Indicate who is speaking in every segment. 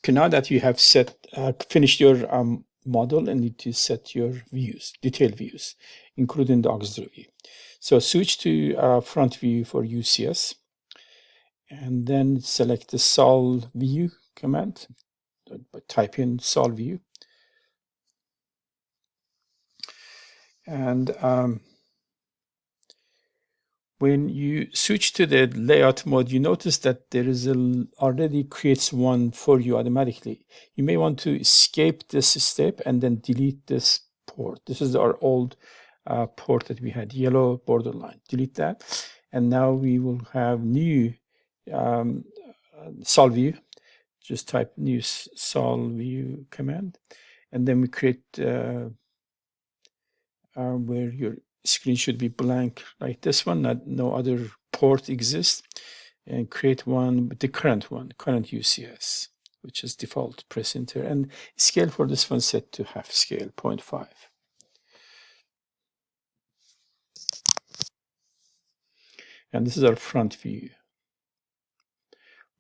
Speaker 1: Okay, now that you have finished your model, and need to set your views, detailed views, including the auxiliary view. So switch to front view for UCS, and then select the sol view command. Type in sol view, and when you switch to the layout mode, you notice that there is already creates one for you automatically. You may want to escape this step and then delete this port. This is our old port that we had, yellow borderline. Delete that, and now we will have new sol view. Just type new sol view command, and then we create where your screen should be blank like this one, no other port exists, and create one with the current UCS, which is default. Press enter, and scale for this one set to half scale, 0.5. And this is our front view.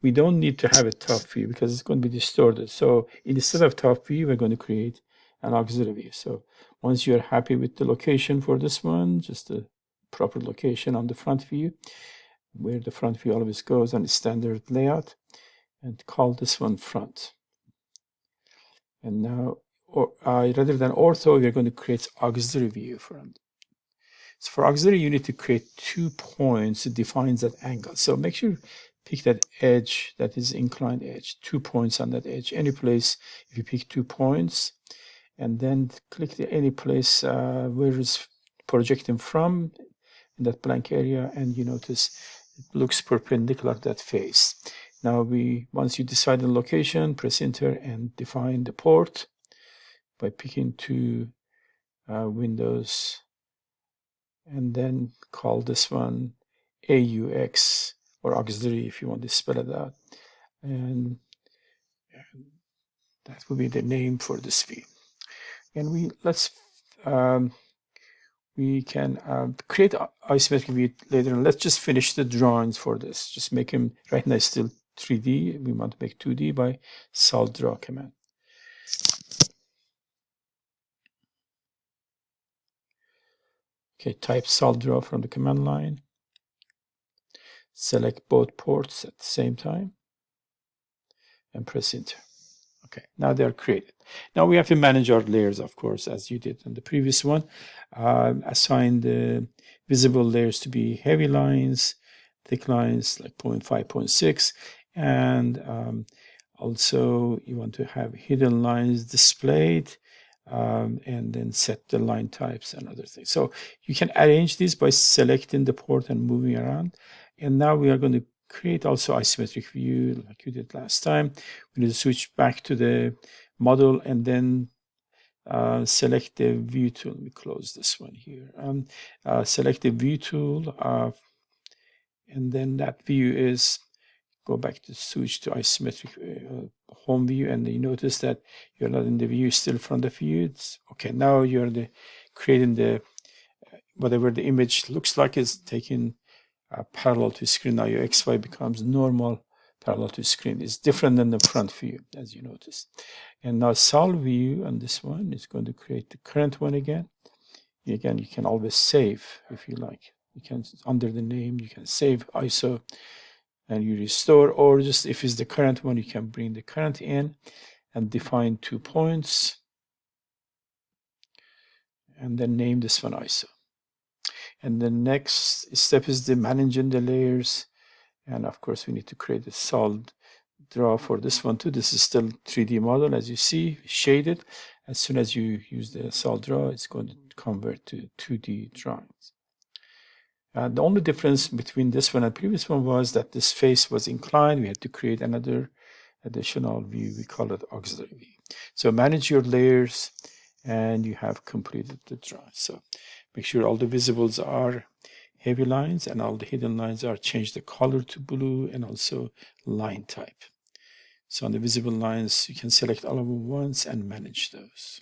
Speaker 1: We don't need to have a top view because it's going to be distorted. So instead of top view, we're going to create an auxiliary view. So once you're happy with the location for this one, just the proper location on the front view, where the front view always goes on standard layout, and call this one front. And now, rather than ortho, we're going to create auxiliary view front. So for auxiliary, you need to create 2 points that defines that angle. So make sure pick that edge that is inclined edge, 2 points on that edge. Any place, if you pick 2 points, and then click any place where it's projecting from in that blank area, and you notice it looks perpendicular to that face. Now once you decide the location, press enter and define the port by picking 2 windows, and then call this one AUX, or auxiliary if you want to spell it out, and that will be the name for this view. And we can create isometric view later on. Let's just finish the drawings for this. Just make them, right now it's still 3D. We want to make 2D by sol draw command. Okay, type sol draw from the command line. Select both ports at the same time and press enter. Okay, now they are created. Now we have to manage our layers, of course, as you did in the previous one. Assign the visible layers to be heavy lines, thick lines like 0.5, 0.6, and also you want to have hidden lines displayed, and then set the line types and other things. So you can arrange these by selecting the port and moving around. And now we are going to create also isometric view like you did last time. We need to switch back to the model and then select the view tool. Let me close this one here. Select the view tool, and then that view is, go back to switch to isometric home view, and you notice that you're not in the view, still from the view. It's okay. Now you're creating the whatever the image looks like is taking parallel to screen. Now your XY becomes normal parallel to screen. It's different than the front view, as you notice. And now sol view on this one is going to create the current one again. Again, you can always save if you like. You can, under the name, you can save ISO and you restore, or just if it's the current one, you can bring the current in and define 2 points and then name this one ISO. And the next step is the managing the layers. And of course, we need to create a solid draw for this one too. This is still 3D model, as you see, shaded. As soon as you use the solid draw, it's going to convert to 2D drawings. The only difference between this one and previous one was that this face was inclined. We had to create another additional view. We call it auxiliary view. So manage your layers, and you have completed the drawing. So make sure all the visibles are heavy lines and all the hidden lines are, change the color to blue, and also line type. So on the visible lines, you can select all of them once and manage those.